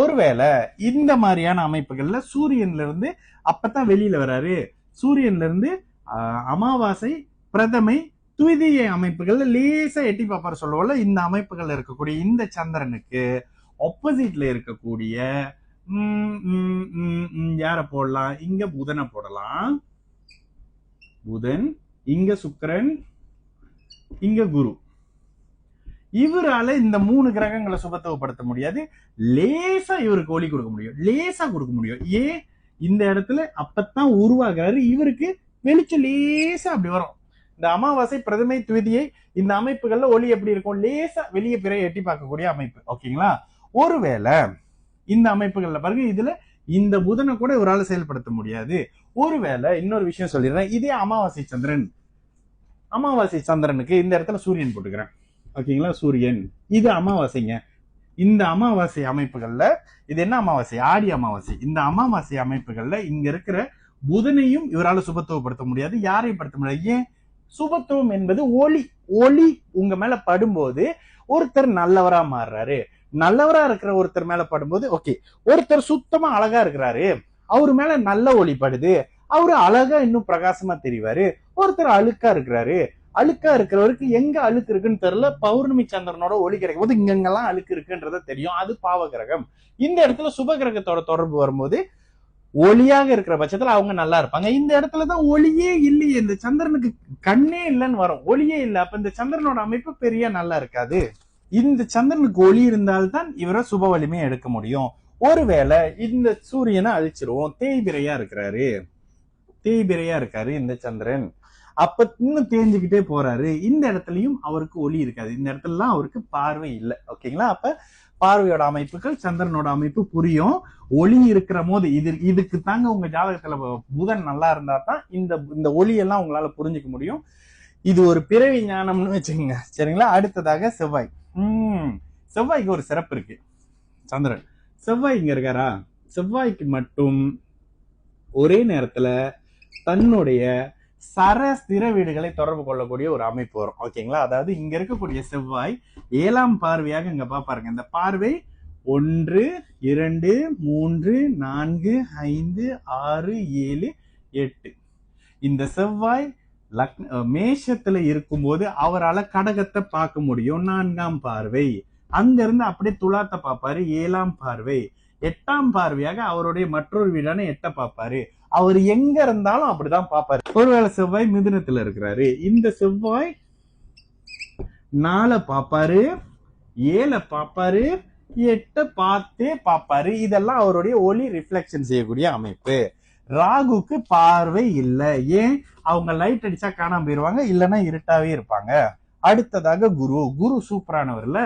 ஒருவேளை இந்த மாதிரியான அமைப்புகள்ல சூரியன்ல இருந்து அப்பதான் வெளியில வராரு, சூரியன்ல இருந்து அமாவாசை, பிரதமை, துவிதீய அமைப்புகள்ல லேசா எட்டி பாப்பாரு சொல்லுவோம்ல, இந்த அமைப்புகள்ல இருக்கக்கூடிய இந்த சந்திரனுக்கு ஆப்போசிட்ல இருக்கக்கூடிய யார போடலாம்? இங்க புதனை போடலாம். புதன், இங்க சுக்கிரன், இங்க குரு. இவரால இந்த 3 கிரகங்களை சுபத்துவப்படுத்த முடியாது. லேசா இவருக்கு ஒளி கொடுக்க முடியும், லேசா கொடுக்க முடியும். ஏன்? இந்த இடத்துல அப்பத்தான் உருவாகிறாரு, இவருக்கு வெளிச்சம் லேசா அப்படி வரும். இந்த அமாவாசை, பிரதமை, துவிதியை இந்த அமைப்புகள்ல ஒளி எப்படி இருக்கும்? லேசா வெளியே பிற எட்டி பார்க்கக்கூடிய அமைப்பு. ஓகேங்களா? ஒருவேளை இந்த அமைப்புகள்ல பாருங்க, இதுல இந்த புதனை கூட இவரால் செயல்படுத்த முடியாது. ஒருவேளை இன்னொரு விஷயம் சொல்லிடுறேன், இதே அமாவாசை சந்திரன், அமாவாசை சந்திரனுக்கு இந்த இடத்துல சூரியன் போட்டுக்கிறேன். ஓகேங்களா? சூரியன், இது அமாவாசைங்க. இந்த அமாவாசை அமைப்புகள்ல, இது என்ன அமாவாசை? ஆடி அமாவாசை. இந்த அமாவாசை அமைப்புகள்ல இங்க இருக்கிற புதனையும் இவரால் சுபத்துவப்படுத்த முடியாது. யாரையும் படுத்த முடியாது. ஏன்? சுபத்துவம் என்பது ஒளி. ஒளி உங்க மேல படும்போது ஒருத்தர் நல்லவரா மாறுறாரு. நல்லவரா இருக்கிற ஒருத்தர் மேல படும்போது, ஓகே, ஒருத்தர் சுத்தமா அழகா இருக்கிறாரு, அவரு மேல நல்ல ஒளி படுது, அவரு அழகா இன்னும் பிரகாசமா தெரிவாரு. ஒருத்தர் அழுக்கா இருக்கிறாரு, அழுக்கா இருக்கிறவருக்கு எங்க அழுக்கு இருக்குன்னு தெரியல, பௌர்ணமி சந்திரனோட ஒளி கிடைக்கும் போது இங்கெல்லாம் அழுக்கு இருக்குன்றத தெரியும், அது பாவ கிரகம். இந்த இடத்துல சுப கிரகத்தோட தொடர்பு வரும்போது ஒளியாக இருக்கிற பட்சத்துல அவங்க நல்லா இருப்பாங்க. இந்த இடத்துலதான் ஒளியே இல்லையே, இந்த சந்திரனுக்கு கண்ணே இல்லைன்னு வரும், ஒளியே இல்லை. அப்ப இந்த சந்திரனோட அமைப்பு பெரிய நல்லா இருக்காது. இந்த சந்திரனுக்கு ஒளி இருந்தால்தான் இவரை சுப வலிமையை எடுக்க முடியும். ஒருவேளை இந்த சூரியனை அழிச்சிருவோம், தேய்பிரையா இருக்கிறாரு, தேய்பிரையா இருக்காரு இந்த சந்திரன், அப்ப இன்னும் தேஞ்சுக்கிட்டே போறாரு. இந்த இடத்துலயும் அவருக்கு ஒளி இருக்காது, இந்த இடத்துலலாம் அவருக்கு பார்வை இல்லை. ஓகேங்களா? அப்ப பார்வையோட அமைப்புகள், சந்திரனோட அமைப்பு புரியும். ஒளி இருக்கிற போது இதுக்கு தாங்க உங்க ஜாதகத்துல புதன் நல்லா இருந்தா தான் இந்த ஒளி எல்லாம் உங்களால புரிஞ்சுக்க முடியும். இது ஒரு பிறவி ஞானம்னு வச்சுக்கோங்க. சரிங்களா? அடுத்ததாக செவ்வாய். செவ்வாய்க்கு ஒரு சிறப்பு இருக்கு. சந்திரன் செவ்வாய் இங்க இருக்காரா? செவ்வாய்க்கு மட்டும் ஒரே நேரத்துல தன்னுடைய சரஸ்திர வீடுகளை தொடர்பு கொள்ளக்கூடிய ஒரு அமைப்பு வரும். ஓகேங்களா? அதாவது இங்க இருக்கக்கூடிய செவ்வாய் 7ஆம் பார்வையாக இங்க பாருங்க. இந்த பார்வை 1, 2, 3, 4, 5, 6, 7, 8. இந்த செவ்வாய் மேஷத்துல இருக்கும்போது அவரால் கடகத்தை பார்க்க முடியும், 4ஆம் பார்வை. அங்க இருந்து அப்படியே துலாத்தை பார்ப்பாரு, 7ஆம் பார்வை. 8ஆம் பார்வையாக அவருடைய மற்றொரு வீடான 8 பார்ப்பாரு. அவர் எங்க இருந்தாலும் அப்படிதான் பார்ப்பாரு. ஒருவேளை செவ்வாய் மிதுனத்துல இருக்கிறாரு, இந்த செவ்வாய் 4 பார்ப்பாரு, 7 பார்ப்பாரு, 8 பார்த்தே பார்ப்பாரு. இதெல்லாம் அவருடைய ஒளி ரிஃப்ளெக்ஷன் செய்யக்கூடிய அமைப்பு. ராகுக்கு பார்வை இல்லை. ஏன்? அவங்க லைட் அடிச்சா காணாம போயிருவாங்க, இல்லைன்னா இருட்டாவே இருப்பாங்க. அடுத்ததாக குரு. குரு சூப்பரானவர்ல,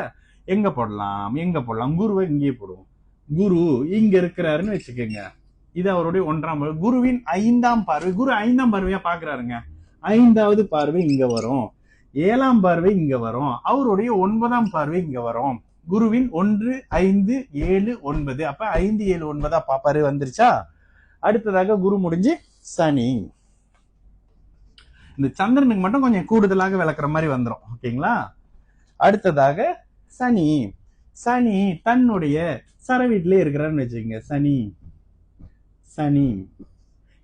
எங்க போடலாம்? குருவை இங்கே போடுவோம். குரு இங்க இருக்கிறாருன்னு வச்சுக்கோங்க. இது அவருடைய 1ஆம் பார்வை. குருவின் 5ஆம் பார்வை. குரு 5ஆம் பார்வையா பாக்குறாருங்க. 5வது பார்வை இங்க வரும், 7ஆம் பார்வை இங்க வரும், அவருடைய 9ஆம் பார்வை இங்க வரும். குருவின் 1, 5, 7, 9. அப்ப 5, 7, 9 பாப்பாரு. வந்துருச்சா? அடுத்ததாக குரு முடிஞ்சு சனி. இந்த சந்திரனுக்கு மட்டும் கொஞ்சம் கூடுதலாக விளக்குற மாதிரி வந்துடும். ஓகேங்களா? அடுத்ததாக சனி. சனி தன்னுடைய சர வீட்டிலே இருக்கிறான்னு வச்சுக்கோங்க. சனி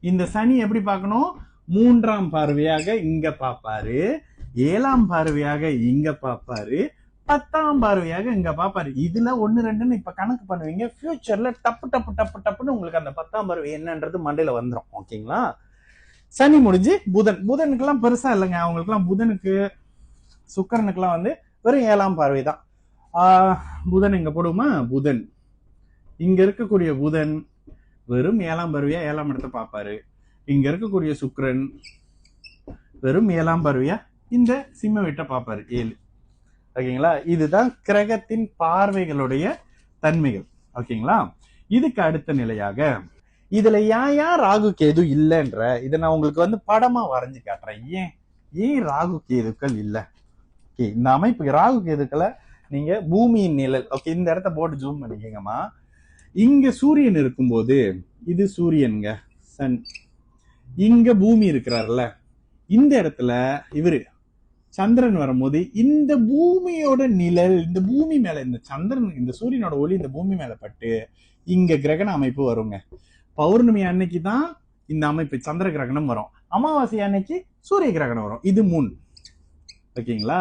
இந்த சனி எப்படி பார்க்கணும்? 3ஆம் பார்வையாக இங்க பாப்பாரு, 7ஆம் பார்வையாக இங்க பாப்பாரு, 10ஆம் பார்வையாக இங்க பாப்பாரு. இதுல 1, 2ன்னு இப்ப கணக்கு பண்ணுவீங்க. ஃபியூச்சர்ல டப்புன்னு உங்களுக்கு அந்த 10ஆம் பார்வை என்னன்றது மண்டையில வந்துடும். ஓகேங்களா? சனி முடிஞ்சு புதன். புதனுக்கு எல்லாம் பெருசா இல்லைங்க. அவங்களுக்கு எல்லாம் புதனுக்கு, சுக்கிரனுக்கு எல்லாம் வந்து வெறும் 7ஆம் பார்வை தான். புதன் இங்க போடுமா? புதன் இங்க இருக்கக்கூடிய புதன் வெறும் 7ஆம் பார்வையா 7ஆம் இடத்தை பார்ப்பாரு. இங்க இருக்கக்கூடிய சுக்கிரன் வெறும் 7ஆம் பார்வையா இந்த சிம்ம வீட்டை பார்ப்பாரு, 7. ஓகேங்களா? இதுதான் கிரகத்தின் பார்வைகளுடைய தன்மைகள். ஓகேங்களா? இதுக்கு அடுத்த நிலையாக இதுல ஏன் ராகு கேது இல்லைன்ற இதை நான் உங்களுக்கு வந்து படமா வரைஞ்சு காட்டுறேன். ஏன் ராகு கேதுக்கள் இல்லை? ஓகே, இந்த அமைப்பு ராகு கேதுக்களை நீங்க பூமியின் நிழல், ஓகே, இந்த இடத்த போட்டு ஜூம் பண்ணிக்கங்கம்மா. இங்க சூரியன் இருக்கும்போது, இது சூரியனுங்க, சன். இங்க பூமி இருக்கிறாருல, இந்த இடத்துல இவரு சந்திரன் வரும்போது இந்த பூமியோட நிழல் இந்த பூமி மேல இந்த சந்திரன் இந்த சூரியனோட ஒளி இந்த பூமி மேல பட்டு இங்க கிரகண அமைப்பு வருங்க. பௌர்ணமி அன்னைக்கு தான் இந்த அமைப்பு சந்திர கிரகணம் வரும். அமாவாசை அன்னைக்கு சூரிய கிரகணம் வரும். இது மூன். ஓகேங்களா?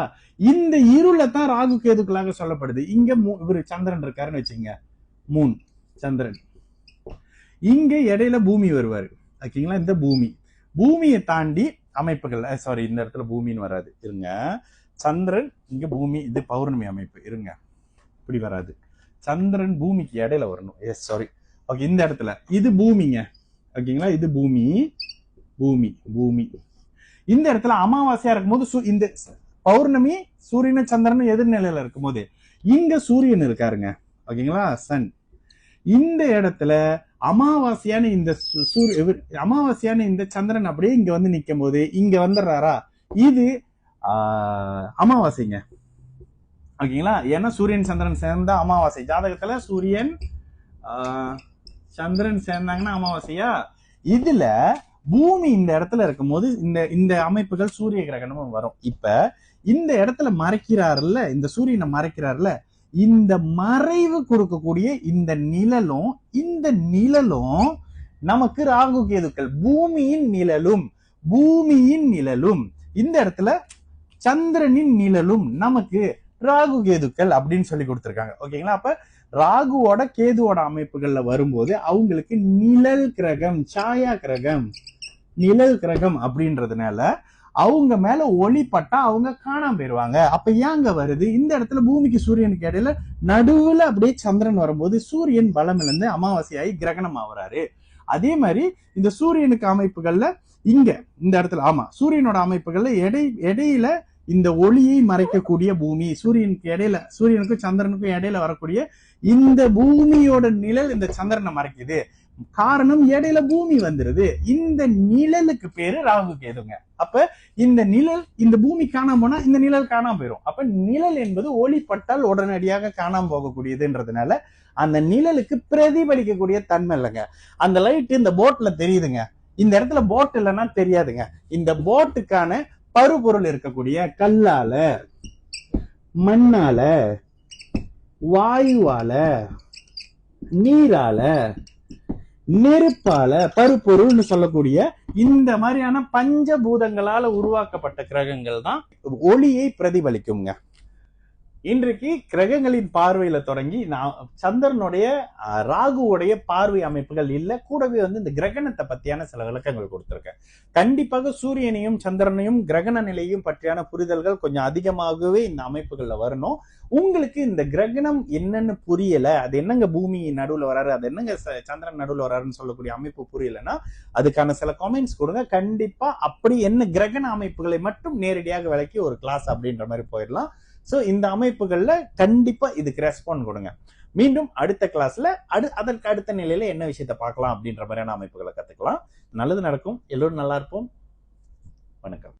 இந்த இருளை தான் ராகு கேதுக்களாக சொல்லப்படுது. இங்க இவரு சந்திரன் இருக்காருன்னு வச்சுங்க, மூன் சந்திரன். இங்க இடையில பூமி வருவாரு. ஓகேங்களா? இந்த பூமியை தாண்டி அமைப்புகள், சாரி இந்த இடத்துல பூமின்னு வராது, இருங்க. சந்திரன் இங்க பூமி, இது பௌர்ணமி அமைப்பு, இருங்க இப்படி வராது. சந்திரன் பூமிக்கு இடையில வரணும். Yes sorry. ஓகே, இந்த இடத்துல இது பூமிங்க. ஓகேங்களா? இது பூமி. இந்த இடத்துல அமாவாசையா இருக்கும்போது இந்த பௌர்ணமி சூரியனும் சந்திரனும் எதிர்நிலையில இருக்கும்போது இங்க சூரியன் இருக்காருங்க. ஓகேங்களா? சன். இந்த இடத்துல அமாவாசையான இந்த சந்திரன் அப்படியே இங்க வந்து நிக்கும் போது இங்க வந்துடுறாரா, இது அமாவாசைங்க. ஓகேங்களா? ஏன்னா சூரியன் சந்திரன் சேர்ந்தா அமாவாசை. ஜாதகத்துல சூரியன் சந்திரன் சேர்ந்தாங்கன்னா அமாவாசையா. இதுல பூமி இந்த இடத்துல இருக்கும் போது இந்த அமைப்புகள் சூரிய கிரகணமும் வரும். இப்ப இந்த இடத்துல மறைக்கிறாருல்ல, இந்த சூரியனை மறைக்கிறாருல்ல, இந்த மறைவு கொடுக்கக்கூடிய இந்த நிழலும் நமக்கு ராகு கேதுக்கள். பூமியின் நிழலும் இந்த இடத்துல சந்திரனின் நிழலும் நமக்கு ராகு கேதுக்கள் அப்படின்னு சொல்லி கொடுத்திருக்காங்க. ஓகேங்களா? அப்ப ராகுவோட கேதுவோட அமைப்புகள்ல வரும்போது அவங்களுக்கு நிழல் கிரகம், சாயா கிரகம், நிழல் கிரகம் அப்படின்றதுனால அவங்க மேல ஒளிப்பட்டா அவங்க காணாம போயிருவாங்க. அப்ப ஏங்க வருது? இந்த இடத்துல பூமிக்கு சூரியனுக்கு இடையில நடுவுல அப்படியே சந்திரன் வரும்போது சூரியன் பலம் இழந்து அமாவாசையாகி கிரகணம் ஆகுறாரு. அதே மாதிரி இந்த சூரியனுக்கு அமைப்புகள்ல இங்க இந்த இடத்துல சூரியனோட அமைப்புகள்ல இடையில இந்த ஒளியை மறைக்கக்கூடிய பூமி, சூரியனுக்கும் சந்திரனுக்கும் இடையில வரக்கூடிய இந்த பூமியோட நிழல் இந்த சந்திரனை மறைக்குது. காரணம் இடையில பூமி வந்துருது. இந்த நிழலுக்கு பேரு ராகு கேதுங்க. அப்ப இந்த நிழல் இந்த பூமி காணாம போனா இந்த நிழல் காணாம போயிடும். அப்ப நிழல் என்பது ஒளிப்பட்டால் உடனடியாக காணாம போகக்கூடியதுன்றதுனால அந்த நிழலுக்கு பிரதிபலிக்கக்கூடிய தன்மை இல்லைங்க. அந்த லைட் இந்த போட்ல தெரியுதுங்க, இந்த இடத்துல போட் இல்லைன்னா தெரியாதுங்க. இந்த போட்டுக்கான பருப்பொருள் இருக்கக்கூடிய கல்லால, மண்ணால, வாயுவால, நீரால, நெருப்பால, பருப்பொருள்னு சொல்லக்கூடிய இந்த மாதிரியான பஞ்சபூதங்களால உருவாக்கப்பட்ட கிரகங்கள் தான் ஒளியை பிரதிபலிக்குங்க. இன்றைக்கு கிரகங்களின் பார்வையில தொடங்கி சந்திரனுடைய ராகுவோடைய பார்வை அமைப்புகள் இல்ல, கூடவே இந்த கிரகணத்தை பத்தியான சில விளக்கங்கள் கொடுத்திருக்கேன். கண்டிப்பாக சூரியனையும் சந்திரனையும் கிரகண நிலையும் பற்றியான புரிதல்கள் கொஞ்சம் அதிகமாகவே இந்த அமைப்புகள்ல வரணும். உங்களுக்கு இந்த கிரகணம் என்னன்னு புரியல, அது என்னங்க பூமி நடுவுல வராரு, அது என்னங்க சந்திரன் நடுவுல வராருன்னு சொல்லக்கூடிய அமைப்பு புரியலன்னா அதுக்கான சில கமெண்ட்ஸ் கொடுங்க. கண்டிப்பா அப்படி என்ன கிரகண அமைப்புகளை மட்டும் நேரடியாக விளக்கி ஒரு கிளாஸ் அப்படின்ற மாதிரி போயிடலாம். சோ இந்த அமைப்புகள்ல கண்டிப்பா இதுக்கு ரெஸ்பாண்ட் கொடுங்க. மீண்டும் அடுத்த கிளாஸ்ல அதற்கு அடுத்த நிலையில என்ன விஷயத்த பார்க்கலாம் அப்படின்ற மாதிரியான அமைப்புகளை கத்துக்கலாம். நல்லது நடக்கும். எல்லோரும் நல்லா இருப்போம். வணக்கம்.